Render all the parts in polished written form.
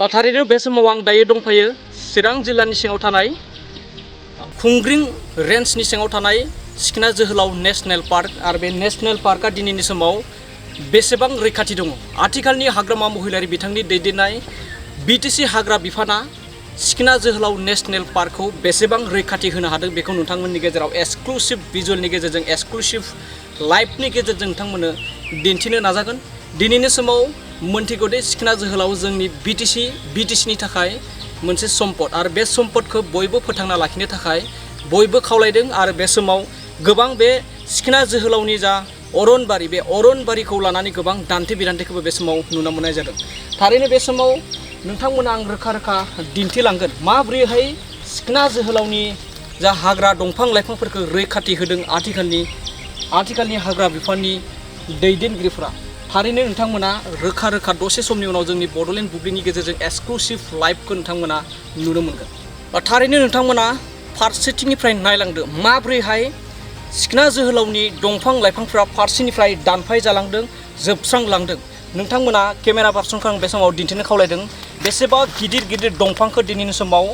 थारैनो बे समाव आं दायो दंफायो चिरां जिल्लानि सिङाव थानाय खुंग्रिं रेन्जनि सिङाव थानाय सिखना जोहोलाव नेशनेल पार्क आरो बे नेशनेल पार्कआ दिनैनि समाव बेसेबां रैखाथि दङ। आथिखालनि हाग्रामा महिलारि बिथांनि दैदेननाय बिटिसि हाग्रा बिफाना सिखना जोहोलाव नेशनेल पार्कखौ बेसेबां रैखाथि होनो हादों बेखौ नोंथांमोननि गेजेराव एक्सक्लुसिभ भिजुअलनि गेजेरजों एक्सक्लुसिभ लाइभनि गेजेरजों नोंथांमोननो दिन्थिनो नाजागोन। दिनैनि समाव मोनथिगौ दे सिखना जोहोलाव जोंनि बिटिसिनि थाखाय मोनसे सम्पद आरो बे सम्पदखौ बयबो फोथांना लाखिनो थाखाय बयबो खावलायदों आरो बे समाव गोबां बे सिखना जोहोलावनि जा अरनबारि बे अरनबारिखौ लानानै गोबां दान्थे बिदान्थेखौबो बे समाव नुनो मोननाय जादों। थारैनो बे समाव नोंथांमोना आं रोखा रोखा दिन्थिलांगोन माबोरैहाय सिखना जोहोलावनि जा हाग्रा दंफां लाइफांफोरखौ रैखाथि होदों आथिखालनि हाग्रा बिफाननि दैदेनगिरिफोरा। थारैनो नोंथांमोना रोखा रोखा दसे समनि उनाव जोंनि बड'लेण्ड बुब्लिनि गेजेरजों एक्सक्लुसिभ लाइभखौ नोंथांमोना नुनो मोनगोन। थारैनो नोंथांमोना फारसेथिंनिफ्राय नायलांदो माबोरैहाय सिखना जोहोलावनि दंफां लाइफांफ्रा फारसेनिफ्राय दानफाय जालांदों, जोबस्रांलांदों। नोंथांमोना केमेरा पार्सनखौ आं बे समाव दिन्थिनो खावलायदों बेसेबा गिदिर गिदिर दंफांखौ दिनैनि समाव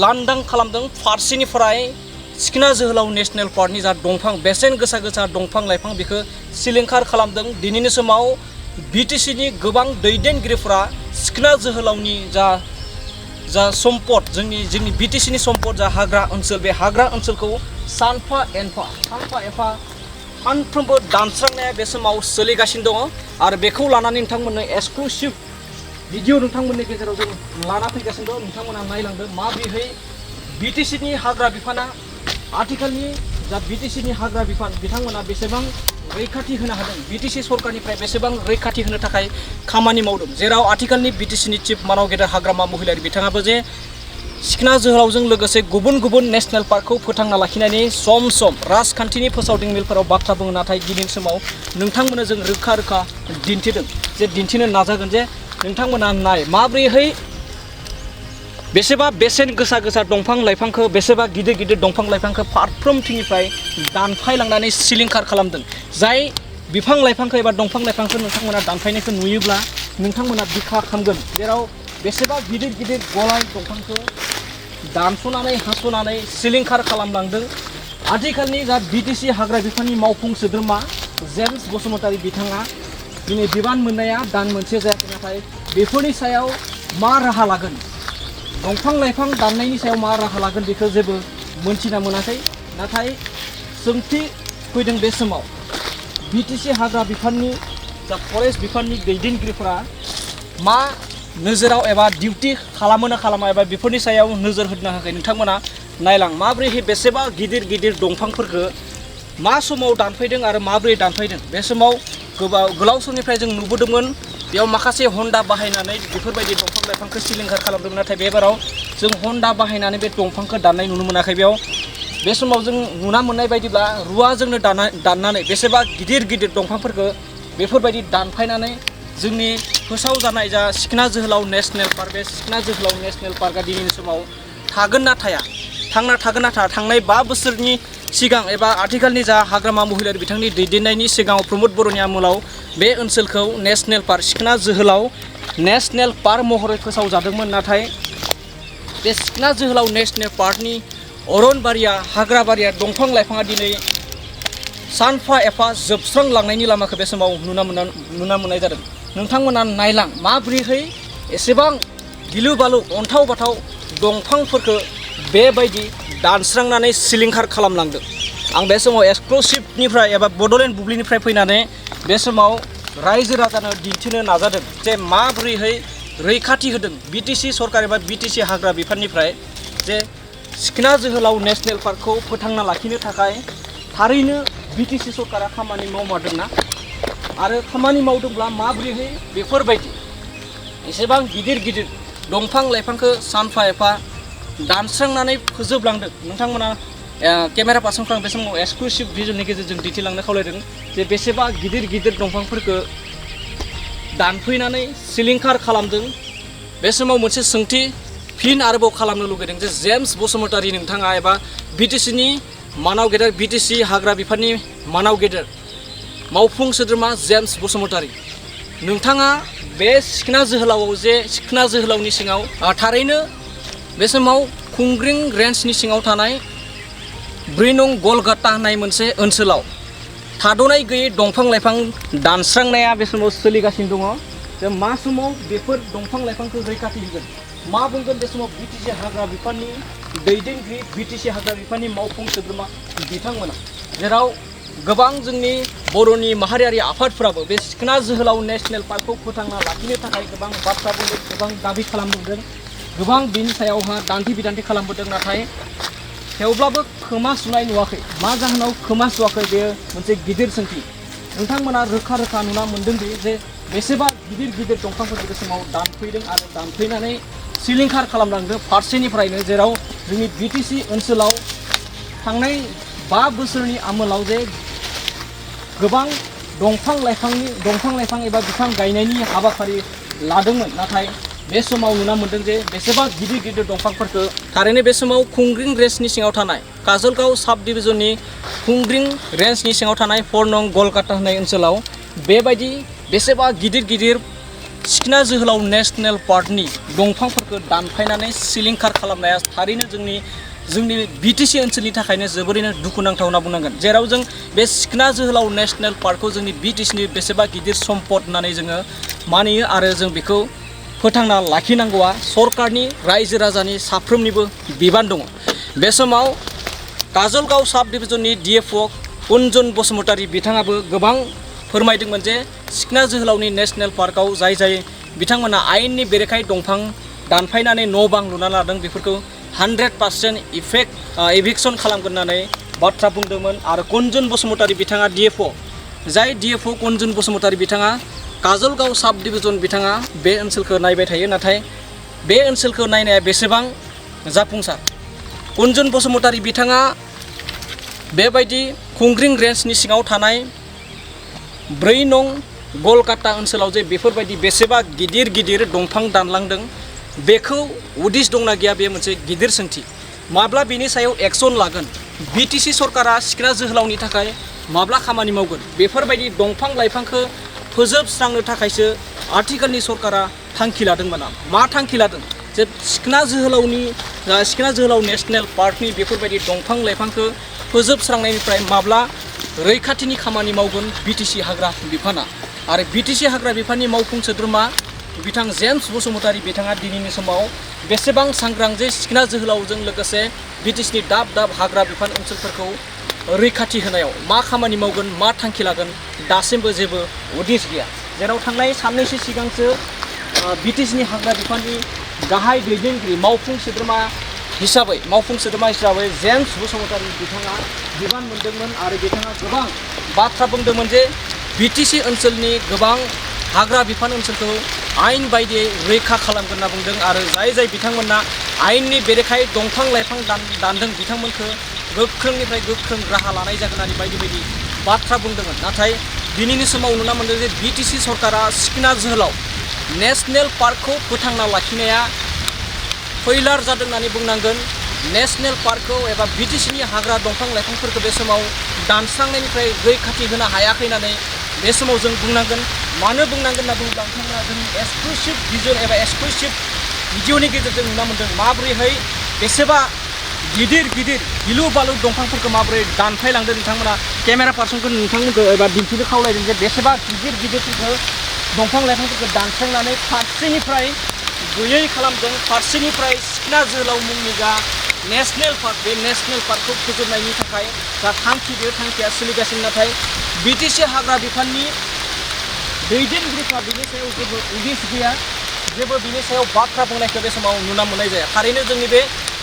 लांदां खालामदों। फारसेनिफ्राय सिखना जोहोलाव नेशनेल पार्कनि जा दंफां बेसेन गोसा गोसा दंफां लाइफां बेखौ सिलिंखार खालामदों। दिनैनि समाव बिटिसिनि गोबां दैदेनगिरिफोरा सिखना जोहोलावनि जा सम्पद जोंनि बिटिसिनि सम्पद जा हाग्रा ओनसोल बे हाग्रा ओनसोलखौ सानफा एफा सानफ्रोमबो दानस्रांनाया बे समाव सोलिगासिनो दङ आरो बेखौ लानानै नोंथांमोननो एक्सक्लुसिभ भिडिअ नोंथांमोननि गेजेराव जों लाना फैगासिनो दं। नोंथांमोना नायलांदों माबोरैहाय बिटिसिनि हाग्रा बिफाना आथिखालनि जा बिटिसिनि हाग्रा बिफान बिथांमोना बेसेबां रैखाथि होनो हादों, बिटिसि सरकारनिफ्राय बेसेबां रैखाथि होनो थाखाय खामानि मावदों। जेराव आथिखालनि बिटिसिनि चिफ मानाव गेदेर हाग्रामा महिलारि बिथाङाबो जे सिखना जोहोलावजों लोगोसे गुबुन गुबुन नेशनेल पार्कखौ फोथांना लाखिनायनि सम राजखान्थिनि फोसावदिं मेलफोराव बाथ्रा बुङो। नाथाय दिनैनि समाव नोंथांमोननो जों रोखा रोखा दिन्थिनो नाजागोन जे नोंथांमोना नाय माबोरैहाय बेसेबा बेसेन गोसा गोसा दंफां लाइफांखौ बेसेबा गिदिर गिदिर दंफां लाइफांखौ फारफ्रोमथिंनिफ्राय दानफायलांनानै सिलिंखार खालामदों। जाय बिफां लाइफांखौ एबा दंफां लाइफांखौ नोंथांमोना दानफायनायखौ नुयोब्ला नोंथांमोना बिखा खामगोन। जेराव बेसेबा गिदिर गिदिर गलाय दंफांखौ दानस'नानै हास'नानै सिलिंखार खालामलांदों। आथिखालनि जा बिटिसि हाग्रा बिफाननि मावफुं सोद्रोमा जेम्स बसुमतारी बिथाङा दिनै बिबान मोननाया दान मोनसे जायाखै। नाथाय बेफोरनि सायाव मा राहा लागोन, दंफां लाइफां दाननायनि सायाव मा राहा लागोन बेखौ जेबो मोनथिना मोनाखै। नाथाय सोंथि फैदों बे समाव बिटिसि हाग्रा बिफाननि जा फरेस्ट बिफाननि दैदेनगिरिफोरा मा नोजोराव एबा डिउटि खालामो ना खालामा एबा बेफोरनि सायाव नोजोर होनो हायाखै। नोंथांमोना नायलां माबोरैहाय बेसेबा गिदिर गिदिर दंफांफोरखौ मा समाव दानफायदों आरो माबोरै दानफायदों। बे समाव गोलाव समनिफ्राय जों नुबोदोंमोन बेयाव माखासे हन्डा बाहायनानै बेफोरबायदि दंफां लाइफांखौ सिलिंखार खालामदोंमोन। नाथाय बे बाराव जों हन्डा बाहायनानै बे दंफांखौ दाननाय नुनो मोनाखै। बेयाव बे समाव जों नुना मोननाय बायदिब्ला रुवाजोंनो दाननानै बेसेबा गिदिर गिदिर दंफांफोरखौ बेफोरबायदि दानफायनानै जोंनि फोसावजानाय जा सिखना जोहोलाव नेशनेल पार्क बे सिखना जोहोलाव नेशनेल पार्कआ दिनैनि समाव थागोन ना थाया, थांना थागोन ना थाया। थांनाय 5 बोसोरनि सिगां एबा आथिखालनि जा हाग्रामा महिलारि बिथांनि दैदेननायनि सिगाङाव प्रमद बर'नि आमोलाव बे ओनसोलखौ नेशनेल पार्क सिखना जोहोलाव नेशनेल पार्क महरै फोसावजादोंमोन। नाथाय बे सिखना जोहोलाव नेशनेल पार्कनि अरनबारिया हाग्राबारिया दंफां लाइफाङा दिनै सानफा एफा जोबस्रांलांनायनि लामाखौ बे समाव नुना मोननाय जादों। नोंथांमोना नायलां माबोरैहाय एसेबां गिलु बालु अन्थाव बाथाव दंफांफोरखौ बेबायदि दानस्रांनानै सिलिंखार खालामलांदों। आं बे समाव एक्सक्लुसिभनिफ्राय एबा बड'लेण्ड बुब्लिनिफ्राय फैनानै बे समाव रायजो राजानो दिन्थिनो नाजादों जे माबोरैहाय रैखाथि होदों बिटिसि सरकार एबा बिटिसि हाग्रा बिफाननिफ्राय जे सिखना जोहोलाव नेशनेल पार्कखौ फोथांना लाखिनो थाखाय थारैनो बिटिसि सरकारा खामानि मावमारदोंना आरो खामानि मावदोंब्ला माबोरैहाय बेफोरबायदि एसेबां गिदिर गिदिर दंफां लाइफांखौ सानफा एफा दानस्रांनानै फोजोबलांदों। नोंथांमोना केमेरा पार्सनखौ आं बे समाव एक्सक्लुसिभ भिडिअनि गेजेरजों दिन्थिलांनो खावलायदों जे बेसेबा गिदिर गिदिर दंफांफोरखौ दानफैनानै सिलिंखार खालामदों। बे समाव मोनसे सोंथि फिन आरोबाव खालामनो लुगैदों जे जेम्स बसुमतारी नोंथाङा एबा बिटिसिनि मानाव गेदेर बिटिसि हाग्रा बिफाननि मानाव गेदेर मावफुं सोद्रोमा जेम्स बसुमतारी नोंथाङा बे सिखना जोहोलावनि सिङाव थारैनो बे समाव खुंग्रिं रेन्जनि सिङाव थानाय 4 नं गलगाटा होननाय मोनसे ओनसोलाव थाद'नाय गैयै दंफां लाइफां दानस्रांनाया बे समाव सोलिगासिनो दङ। जे मा समाव बेफोर दंफां लाइफांखौ रैखाथि होगोन, मा बुंगोन बे समाव बिटिसि हाग्रा बिफाननि दैदेनगिरि, बिटिसि हाग्रा बिफाननि मावफुं सोद्रोमा बिथांमोना, जेराव गोबां जोंनि बर'नि माहारियारि आफादफोराबो बे सिखना जोहोलाव नेशनेल पार्कखौ फोथांना लाखिनो थाखाय गोबां बाथ्रा बुंदों, गोबां दाबि खालामबोदों, गोबां बिनि सायावहा दान्थे बिदान्थे खालामबोदों। नाथाय थेवब्लाबो खोमा सुनाय नुवाखै। मा जाहोनाव खोमा सुवाखै बेयो मोनसे गिदिर सोंथि। नोंथांमोना रोखा रोखा नुना मोन्दों जे बेसेबा गिदिर गिदिर दंफांफोरखौ बे समाव दानफैदों आरो दानफैनानै सिलिंखार खालामलांदों फारसेनिफ्रायनो, जेराव जोंनि बिटिसि ओनसोलाव थांनाय 5 बोसोरनि आमोलाव जे गोबां दंफां लाइफां एबा बिफां गायनायनि हाबाफारि लादोंमोन। नाथाय बे समाव नुना मोन्दों जे बेसेबा गिदिर गिदिर दंफांफोरखौ थारैनो बे समाव खुंग्रिं रेन्जनि सिङाव थानाय काजलगाव साब डिभिजननि खुंग्रिं रेन्जनि सिङाव थानाय 4 नं गलगाटा होननाय ओनसोलाव बेबायदि बेसेबा गिदिर गिदिर सिखना जोहोलाव नेशनेल पार्कनि दंफांफोरखौ दानफायनानै सिलिंखार खालामनाया थारैनो जोंनि बिटिसि ओनसोलनि थाखायनो जोबोरैनो दुखुनांथाव होनना बुंनांगोन। जेराव जों बे सिखना जोहोलाव नेशनेल पार्कखौ जोंनि बिटिसिनि बेसेबा गिदिर सम्पद होननानै जोङो मानियो आरो जों बेखौ फोथांना लाखिनांगौआ सरकारनि, रायजो राजानि साफ्रोमनिबो बिबान दङ। बे समाव काजलगाव साब डिभिजननि डिएफअ कुनजन बसुमतारी बिथाङाबो गोबां फोरमायदोंमोन जे सिखना जोहोलावनि नेशनेल पार्कआव जाय बिथांमोना आयेननि बेरेखायै दंफां दानफायनानै न' बां लुना लादों बेफोरखौ 100% एभिक्सन खालामगोन होननानै बाथ्रा बुंदोंमोन। आरो कुनजन बसुमतारी बिथाङा डिएफअ कुनजन बसुमतारी बिथाङा काजलगाव साब डिभिजन बिथाङा बे ओनसोलखौ नायबाय थायो। नाथाय बे ओनसोलखौ नायनाया बेसेबां जाफुंसार। कुनजन बसुमतारी बिथाङा बेबायदि खुंग्रिं रेन्जनि सिङाव थानाय 4 नं गलगाटा ओनसोलाव जे बेफोरबायदि बेसेबा गिदिर गिदिर दंफां दानलांदों, बेखौ उदिस दंना गैया बे मोनसे गिदिर सोंथि। माब्ला बेनि सायाव एक्सन लागोन? बिटिसि सरकारा सिखना जोहोलावनि थाखाय माब्ला खामानि मावगोन? बेफोरबायदि दंफां लाइफांखौ फोजोबस्रांनो थाखायसो आथिखालनि सरकारा थांखि लादोंमोन। मा थांखि लादों? जे सिखना जोहोलाव नेशनेल पार्कनि बेफोरबायदि दंफां लाइफांखौ फोजोबस्रांनायनिफ्राय माब्ला रैखाथिनि खामानि मावगोन बिटिसि हाग्रा बिफाना? आरो बिटिसि हाग्रा बिफाननि मावफुं सोद्रोमा बिथां जेम्स बसुमतारी बिथाङा दिनैनि समाव बेसेबां सांग्रां जे सिखना जोहोलावजों लोगोसे बिटिसिनि दाब दाब हाग्रा बिफान ओनसोलफोरखौ रैखाथि होनायाव मा खामानि मावगोन, मा थांखि लागोन, दासिमबो जेबो उदिस गैया। जेराव थांनाय साननैसो सिगांसो बिटिसिनि हाग्रा बिफाननि गाहाय दैदेनगिरि मावफुं सोद्रोमा हिसाबै जेम्स बसुमतारी बिथाङा बिबान मोनदोंमोन आरो बिथाङा गोबां बाथ्रा बुंदोंमोन जे बिटिसि ओनसोलनि गोबां हाग्रा बिफान ओनसोलखौ आयेन बायदियै रैखा खालामगोन होनना बुंदों आरो जाय बिथांमोना आयेननि बेरेखायै दंफां लाइफां दानदों बिथांमोनखौ गोख्रोंनिफ्राय गोख्रों राहा लानाय जागोन होननानै बायदि बाथ्रा बुंदोंमोन। नाथाय दिनैनि समाव नुना मोन्दों जे बिटिसि सरकारा सिखना जोहोलाव नेशनेल पार्कखौ फोथांना लाखिनाया फैलार जादों होननानै बुंनांगोन। नेशनेल पार्कखौ एबा बिटिसिनि हाग्रा दंफां लाइफांफोरखौ बे समाव दानस्रांनायनिफ्राय रैखाथि होनो हायाखै होननानै बे समाव जों बुंनांगोन। मानो बुंनांगोन होनना बुङोब्ला बिथांमोना जोंनि एक्सक्लुसिभ भिजन एबा एक्सक्लुसिभ भिडिअनि गेजेरजों नुना मोन्दों माबोरैहाय बेसेबा गिदिर गिलु बालु दंफांफोरखौ माबोरै दानफायलांदों। बिथांमोना केमेरा पार्सनखौ नोंथांमोनखौ एबा दिन्थिनो खावलायदों जे बेसेबा गिदिरफोरखौ दंफां लाइफांफोरखौ दानस्रांनानै फारसेनिफ्राय गैयै खालामदों। फारसेनिफ्राय सिखना जोहोलाव मुंनि जा नेशनेल पार्क, बे नेशनेल पार्कखौ फोजोबनायनि थाखाय जा थांखि, बे थांखिया सोलिगासिनो। नाथाय बिटिसि हाग्रा बिफाननि दैदेनगिरिफ्रा बिनि सायाव जेबो उदिस गैया, जेबो बिनि सायाव बाथ्रा बुंनायखौ बे समाव नुना मोननाय जाया। थारैनो जोंनि बे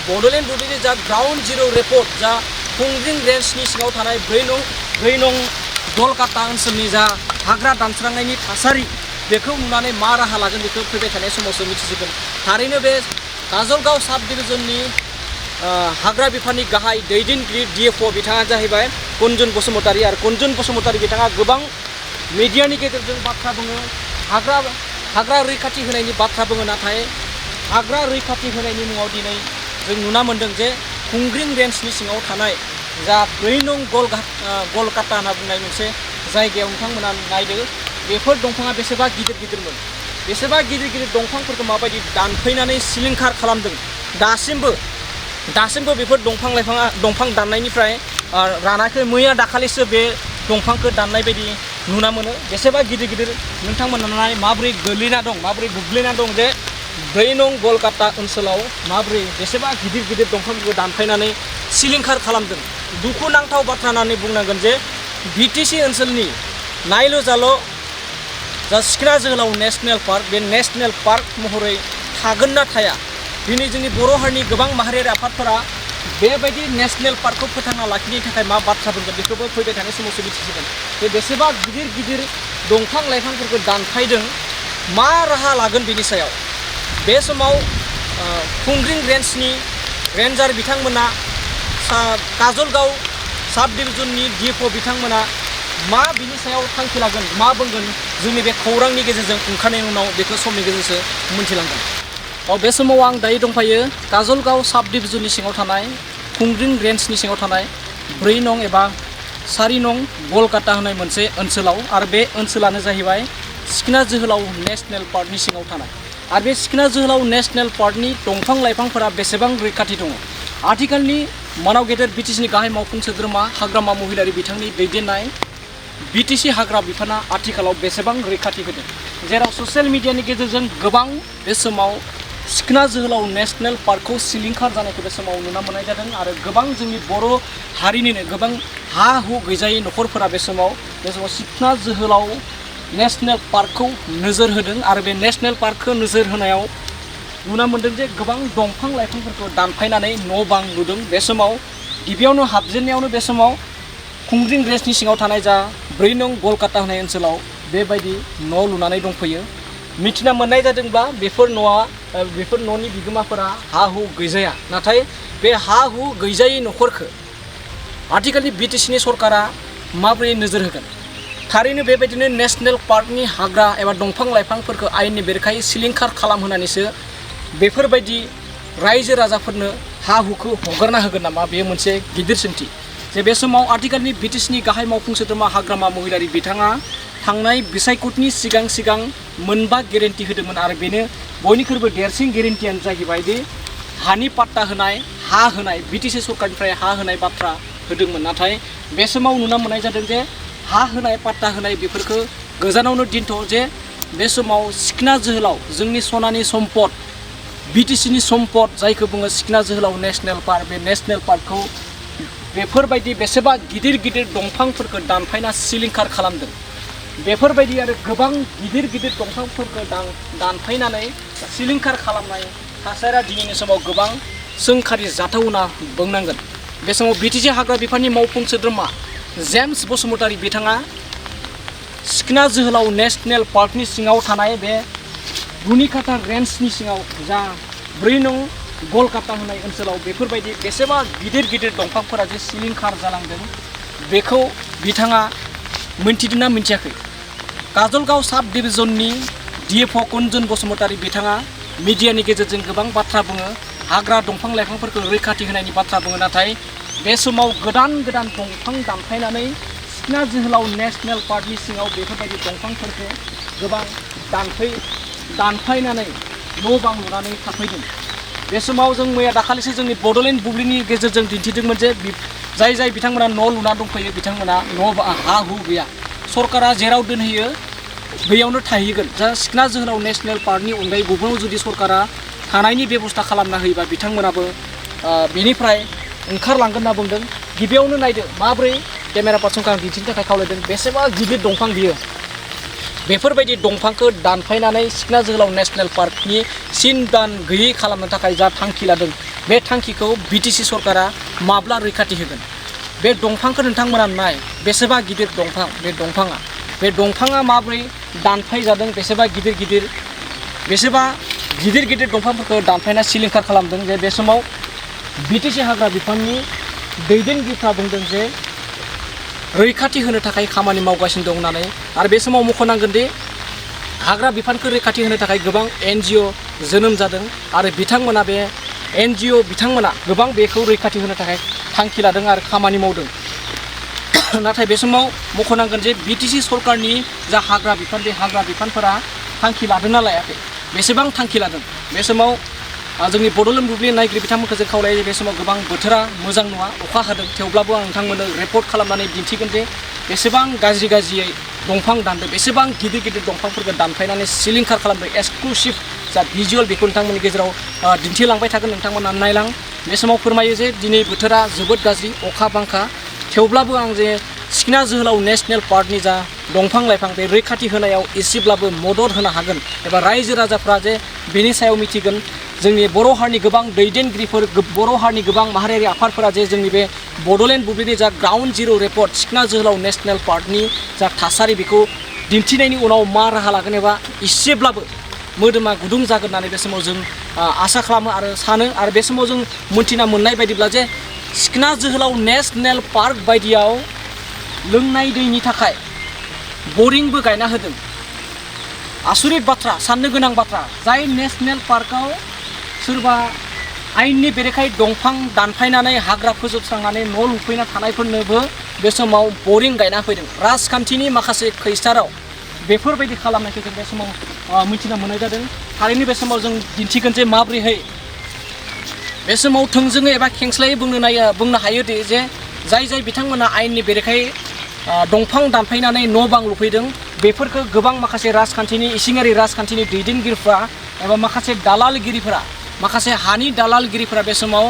बड'लेण्ड बुब्लिनि जा ग्राउन्ड जिर' रिपर्ट, जा खुंग्रिं रेन्जनि सिङाव थानाय 4 नं गलगाटा ओनसोलनि जा हाग्रा दानस्रांनायनि थासारि, बेखौ नुनानै मा राहा लागोन बेखौ फैबाय थानाय समावसो मिथिसिगोन। थारैनो बे काजलगाव साब डिभिजननि हाग्रा बिफाननि गाहाय दैदेनगिरि डिएफअ बिथाङा जाहैबाय कुनजन बसुमतारी। आरो कुनजन बसुमतारी बिथाङा गोबां मिडियानि गेजेरजों बाथ्रा बुङो, हाग्रा रैखाथि होनायनि बाथ्रा बुङो। नाथाय हाग्रा रैखाथि होनायनि मुङाव दिनै जों नुना मोन्दों जे खुंग्रिं रेन्जनि सिङाव थानाय जा 4 नं गलगाटा होनना बुंनाय मोनसे जायगायाव नोंथांमोना नायदो बेफोर दंफाङा बेसेबा गिदिर गिदिरमोन बेसेबा गिदिर गिदिर दंफांफोरखौ माबायदि दानफैनानै सिलिंखार खालामदों दासिमबो बेफोर दंफां दाननायनिफ्राय रानाखै मैया दाखालिसो बे दंफांखौ दाननाय बायदि नुना मोनो बेसेबा गिदिर गिदिर नोंथांमोना माबोरै गोग्लैना दं जे 2 नं गलकाता ओनसोलाव माबोरै बेसेबा गिदिर गिदिर दंफांफोरखौ दानफायनानै सिलिंखार खालामदों दुखुनांथाव बाथ्रा होननानै बुंनांगोन जे बिटिसि ओनसोलनि नायल' जाल' जा सिखना जोहोलाव नेशनेल पार्क बे नेशनेल पार्क महरै थागोन ना थाया दिनै जोंनि बर' हारिनि गोबां माहारियारि आफादफोरा बेबायदि नेशनेल पार्कखौ फोथांना लाखिनो थाखाय मा बाथ्रा बुंगोन बेखौबो फैबाय थानाय समावसो मिथिसिगोन बे बेसेबा गिदिर गिदिर दंफां लाइफांफोरखौ दानफायदों मा राहा लागोन बेनि सायाव बे समाव खुंग्रिं रेन्जनि रेन्जार बिथांमोना काजलगाव साब डिभिजननि डिएफअ बिथांमोना मा बिनि सायाव थांखि लागोन मा बुंगोन जोंनि बे खौरांनि गेजेरजों ओंखारनायनि उनाव बेखौ समनि गेजेरजों मोनथिलांगोन बे समाव आं दायो दंफायो काजलगाव साब डिभिजननि सिङाव थानाय खुंग्रिं रेन्जनि सिङाव थानाय 4 नं एबा 4 नं गलकाता होननाय मोनसे ओनसोलाव आरो बे ओनसोलानो जाहैबाय सिखना जोहोलाव नेशनेल पार्कनि सिङाव थानाय आरो बे सिखना जोहोलाव नेशनेल पार्कनि दंफां लाइफांफोरा बेसेबां रैखाथि दङ आथिखालनि मानाव गेदेर बिटिसिनि गाहाय मावफुं सोद्रोमा हाग्रामा महिलारि बिथांनि दैदेननाय बिटिसि हाग्रा बिफाना आथिखालाव बेसेबां रैखाथि होदों जेराव ससियेल मिडियानि गेजेरजों गोबां बे समाव सिखना जोहोलाव नेशनेल पार्कखौ सिलिंखार जानायखौ बे समाव नुनो मोननाय जादों आरो गोबां जोंनि बर' हारिनिनो गोबां हा हु गैजायै नखरफोरा बे समाव सिखना जोहोलाव नेशनेल पार्कखौ नोजोर होदों आरो बे नेशनेल पार्कखौ नोजोर होनायाव नुनो मोनदों जे गोबां दंफां लाइफांफोरखौ दानफायनानै न' बां लुदों बे समाव गिबियावनो हाबजेननायावनो बे समाव खुंग्रिं रेन्जनि सिङाव थानाय जा 4 नं गलकाता होननाय ओनसोलाव बेबायदि न' लुनानै दंफैयो मिथिना मोननाय जादोंब्ला बेफोर न'नि बिगोमाफोरा हा हु गैजाया नाथाय बे हा हु गैजायै नखरखौ आथिखालनि बिटिसिनि सरकारा माबोरै नोजोर होगोन थारैनो बेबायदिनो नेशनेल पार्कनि हाग्रा एबा दंफां लाइफांफोरखौ आयेननि बेरेखायै सिलिंखार खालामहोनानैसो बेफोरबायदि रायजो राजाफोरनो हा हुखौ हगारना होगोन नामा बेयो मोनसे गिदिर सोंथि जे बे समाव आथिखालनि बिटिसिनि गाहाय मावफुं सोद्रोमा हाग्रामा महिलारि बिथाङा थांनाय बिसायख'थिनि सिगां 5 गेरेन्टि होदोंमोन आरो बेनो बयनिख्रुइबो देरसिन गेरेन्टियानो जाहैबाय दि हानि पाट्टा होनाय हा होनाय बिटिसि सरकारनिफ्राय हा होनाय बाथ्रा होदोंमोन नाथाय बे समाव नुनो मोननाय जादों जे हा होनाय पाट्टा होनाय बेफोरखौ गोजानावनो दोनथ' जे बे समाव सिखना जोहोलाव जोंनि सनानि सम्पद बिटिसिनि सम्पद जायखौ बुङो सिखना जोहोलाव नेशनेल पार्क बे नेशनेल पार्कखौ बेफोरबायदि बेसेबा गिदिर गिदिर दंफांफोरखौ दानफायना सिलिंखार खालामदों बेफोरबायदि आरो गोबां गिदिर गिदिर दंफांफोरखौ दानफायनानै सिलिंखार खालामनाय थासारिया दिनैनि समाव गोबां सोंखारि जाथाव होनना बुंनांगोन बे समाव बिटिसि हाग्रा बिफाननि मावफुं सोद्रोमा जेम्स बसुमतारी बिथाङा सिखना जोहोलाव नेशनेल पार्कनि सिङाव थानाय बे रुनिकाटा रेन्जनि सिङाव जा 4 नं गलकाता होननाय ओनसोलाव बेफोरबायदि बेसेबा गिदिर गिदिर दंफांफोरा जे सिलिंखार जालांदों बेखौ बिथाङा मोनथिदोंना मिथियाखै काजलगाव साब डिभिजननि डिएफअ कुन्जन बसुमतारी बिथाङा मिडियानि गेजेरजों गोबां बाथ्रा बुङो हाग्रा दंफां लाइफांफोरखौ रैखाथि होनायनि बाथ्रा बुङो नाथाय बे समाव गोदान दंफां दानफायनानै सिखना जोहोलाव नेशनेल पार्कनि सिङाव बेफोरबायदि दंफांफोरखौ गोबां दानफायनानै न' बां लुनानै थाफैदों बे समाव जों मैया दाखालिसो जोंनि बड'लेण्ड बुब्लिनि गेजेरजों दिन्थिदोंमोन जे जाय बिथांमोना न' लुना दंफैयो बिथांमोना हा हु गैया सरकारा जेराव दोनहैयो बैयावनो थाहैगोन जा सिखना जोहोलाव नेशनेल पार्कनि अनगायै गुबुनाव जुदि सरकारा थानायनि बेबस्था खालामना होयोबा बिथांमोनाबो बेनिफ्राय ओंखारलांगोन होनना बुंदों गिबियावनो नायदो माबोरै केमेरा पार्सनखौ आं दिन्थिनो थाखाय खावलायदों बेसेबा गिदिर दंफां बियो बेफोरबायदि दंफांखौ दानफायनानै सिखना जोहोलाव नेशनेल पार्कनि सिन दान गैयै खालामनो थाखाय जा थांखि लादों बे थांखिखौ बिटिसि सरकारा माब्ला रैखाथि होगोन बे दंफांखौ नोंथांमोना नाय बेसेबा गिदिर दंफां बे दंफाङा माबोरै दानफाय जादों बेसेबा गिदिर दंफांफोरखौ दानफायना सिलिंखार खालामदों जे बे समाव बिटिसि हाग्रा बिफाननि दैदेनगिरिफ्रा बुंदों जे रैखाथि होनो थाखाय खामानि मावगासिनो दं होननानै आरो बे समाव मख'नांगोन दि हाग्रा बिफानखौ रैखाथि होनो थाखाय गोबां NGO जोनोम जादों आरो बिथांमोना बे NGO बिथांमोना गोबां बेखौ रैखाथि होनो थाखाय थांखि लादों आरो खामानि मावदों नाथाय बे समाव मख'नांगोन जे बिटिसि सरकारनि जा हाग्रा बिफान बे हाग्रा बिफानफोरा थांखि लादोंना लायाखै बेसेबां थांखि लादों बे समाव जोंनि बड'लेण्ड बुब्लि नायगिरि बिथांमोनखौ जों खावलायो बे समाव गोबां बोथोरा मोजां नङा अखा हादों थेवब्लाबो आं नोंथांमोननो रिपर्ट खालामनानै दिन्थिगोन जे बेसेबां गाज्रियै दंफां दानदों बेसेबां गिदिर दंफांफोरखौ दानफायनानै सिलिंखार खालामदों एक्सक्लुसिभ जा भिजुअल बेखौ नोंथांमोननि गेजेराव दिन्थिलांबाय थागोन नोंथांमोना नायलां बे समाव फोरमायो जे दिनै बोथोरा जोबोद गाज्रि अखा बांखा थेवब्लाबो आं जे सिखना जोहोलाव नेशनेल पार्कनि जा दंफां लाइफां बे रैखाथि होनायाव एसेब्लाबो मदद होनो हागोन एबा रायजो राजाफ्रा जे बेनि सायाव मिथिगोन जोंनि बर' हारिनि गोबां दैदेनगिरिफोर बर' हारिनि गोबां माहारियारि आफादफोरा जे जोंनि बे बड'लेण्ड बुब्लिनि जा ग्राउन्ड जिर' रिपर्ट सिखना जोहोलाव नेशनेल पार्कनि जा थासारि बेखौ दिन्थिनायनि उनाव मा राहा लागोन एबा एसेब्लाबो मोदोमा गुदुं जागोन होननानै बे समाव जों आसा खालामो आरो सानो आरो बे समाव जों मोनथिना मोननाय बायदिब्ला जे सिखना जोहोलाव नेशनेल पार्क बायदियाव लोंनाय दैनि थाखाय बरिंबो गायना होदों आसुरित बाथ्रा साननो गोनां बाथ्रा जाय नेशनेल पार्कआव सोरबा आयेननि बेरेखायै दंफां दानफायनानै हाग्रा फोजोबस्रांनानै न' लुफैना थानायफोरनोबो बे समाव बरिं गायना फैदों राजखान्थिनि माखासे खैसाराव बेफोरबायदि खालामनायखौ जों बे समाव मिथिना मोननाय जादों थारैनो बे समाव जों दिन्थिगोन जे माबोरैहाय बे समाव थोंजोङै एबा खेंस्लायै बुंनो हायोदि जे जाय बिथांमोना आयेननि बेरेखायै दंफां दानफायनानै न' बां लुफैदों बेफोरखौ गोबां माखासे राजखान्थिनि इसिङारि राजखान्थिनि दैदेनगिरिफ्रा एबा माखासे दालालगिरिफोरा माखासे हानि दालालगिरिफोरा बे समाव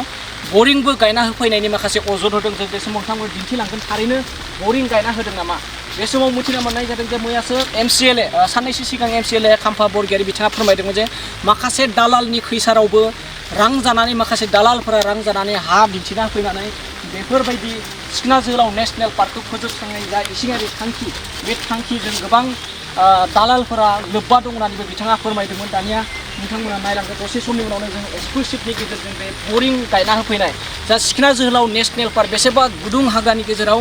बरिंबो गायना होफैनायनि माखासे अजद होदों जों बे समाव नोंथांमोन दिन्थिलांगोन थारैनो बरिं गायना होदों नामा बे समाव मिथिना मोननाय जादों जे मैयासो MCLA साननैसो सिगां MCLA खाम्फा बरगयारि बिथाङा फोरमायदोंमोन जे माखासे दालालनि खैसारावबो रां जानानै माखासे दालालफोरा रां जानानै हा दिन्थिना फैनानै बेफोरबायदि सिखना जोहोलाव नेशनेल पार्कखौ फोजोबस्रांनाय जा इसिङारि थांखि बे थांखिजों गोबां दालालफोरा लोब्बा दं होननानैबो बिथाङा फोरमायदोंमोन दानिया नोंथांमोना नायलांगोन दसे समनि उनावनो जों एक्सक्लुसिभनि गेजेरजों बे बरिं गायना होफैनाय जा सिखना जोहोलाव नेशनेल पार्क बेसेबा गुदुं हाग्रानि गेजेराव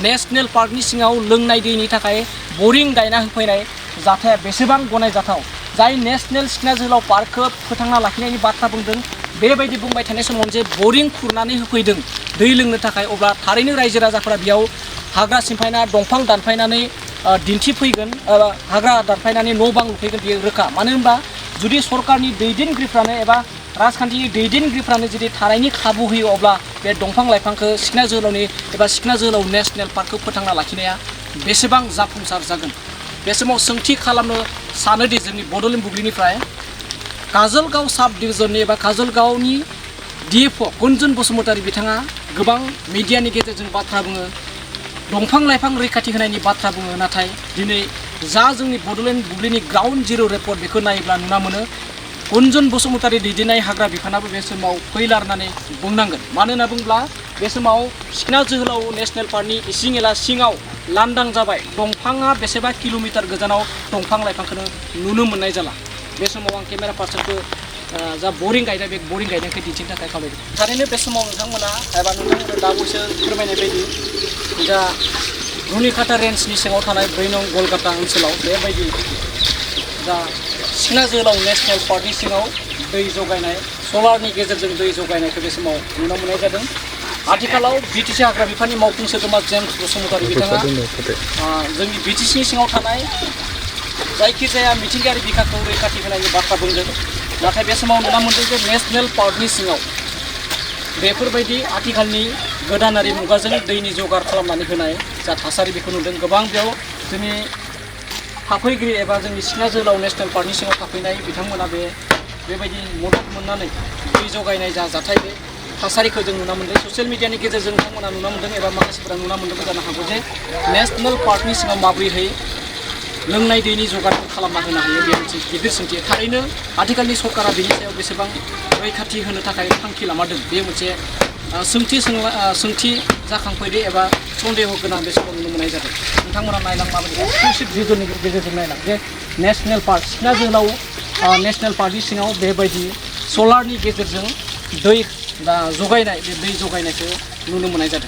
नेशनेल पार्कनि सिङाव लोंनाय दैनि थाखाय बरिं गायना होफैनाय जाथाया बेसेबां गनायजाथाव जाय नेशनेल सिखना जोहोलाव पार्कखौ फोथांना लाखिनायनि बाथ्रा बुंदों बेबायदि बुंबाय थानाय समाव जे बरिं खुरनानै होफैदों दै लोंनो थाखाय अब्ला थारैनो रायजो राजाफोरा बेयाव हाग्रा सिमफायना दंफां दानफायनानै दिन्थिफैगोन हाग्रा दानफायनानै न' बां लुफैगोन बेयो रोखा मानो होनबा जुदि सरकारनि दैदेनगिरिफ्रानो एबा राजखान्थिनि दैदेनगिरिफ्रानो जुदि थानायनि खाबु होयो अब्ला बे दंफां लाइफांखौ सिखना जोहोलावनि एबा सिखना जोहोलाव नेशनेल पार्कखौ फोथांना लाखिनाया बेसेबां जाफुंसार जागोन बे समाव सोंथि खालामनो सानोदि जोंनि बड'लेण्ड बुब्लिनिफ्राय काजलगाव साब डिभिजननि एबा काजलगावनि DFO गुन्जुन बसुमतारी बिथाङा गोबां मिडियानि गेजेरजों बाथ्रा बुङो दंफां लाइफां रैखाथि होनायनि बाथ्रा बुङो नाथाय दिनै जा जोंनि बड'लेण्ड बुब्लिनि ग्राउन्ड जिर' रिपर्ट बेखौ नायोब्ला नुना मोनो गुन्जुन बसुमतारी दैदेननाय हाग्रा बिफानाबो बे समाव फैलारनानै बुंनांगोन मानो होनना बुङोब्ला बे समाव सिखना जोहोलाव नेशनेल पार्कनि इसिं एला सिङाव लांदां जाबाय दंफाङा बेसेबा किल'मिटार गोजानाव दंफां लाइफांखौनो नुनो मोननाय जाला बे समाव आं केमेरा पार्सनखौ जा बरिं गायनाय बे बरिं गायनायखौ दिन्थिनो थाखाय खावलायदों थारैनो बे समाव नोंथांमोना एबा नोंथांमोना दा बावैसो फोरमायनाय बायदि जा रुनिखाता रेन्जनि सिङाव थानाय 4 नं गलगाता ओनसोलाव बेबायदि जा सिखना जोहोलाव नेशनेल पार्कनि सिङाव दै जगायनाय सलारनि गेजेरजों दै जगायनायखौ बे समाव नुनो मोननाय जादों आथिखालाव BTC हाग्रा बिफाननि मावफुं सोद्रोमा जेम्स बसुमतारी बिथाङा जोंनि BTCनि सिङाव थानाय जायखिजाया मिथिंगायारि बिखाखौ रैखाथि होनायनि बाथ्रा बुंदों नाथाय बे समाव नुना मोनदों जे नेशनेल पार्कनि सिङाव बेफोरबायदि आथिखालनि गोदानारि मुगाजों दैनि जगार खालामनानै होनाय जा थासारि बेखौ नुदों गोबां बेयाव जोंनि थाफैगिरि एबा जोंनि सिखना जोहोलाव नेशनेल पार्कनि सिङाव थाफैनाय बिथांमोना बेबायदि मदद मोननानै दै जगायनाय जा जाथाय बे थासारिखौ जों नुना मोनदों ससियेल मिडियानि गेजेरजों बिथांमोना नुना मोनदों एबा माखासेफोरा नुना मोनदोंबो जानो हागौ जे नेशनेल पार्कनि सिङाव माबोरैहाय लोंनाय दैनि जगारखौ खालामना होनो हायो बे मोनसे गिदिर सोंथि थारैनो आथिखालनि सरकारा बेनि सायाव बेसेबां रैखाथि होनो थाखाय थांखि लामादों बे मोनसे सोंथि जाखांफैदो एबा सन्देह गोनां बे समाव नुनो मोननाय जादों नोंथांमोना नायलां माबायदि एक्सक्लुसिभ भिडिअनि गेजेरजों नायलां जे नेशनेल पार्क सिखना जोहोलाव नेशनेल पार्कनि सिङाव बेबायदि सलारनि गेजेरजों दै जगायनाय बे दै जगायनायखौ नुनो मोननाय जादों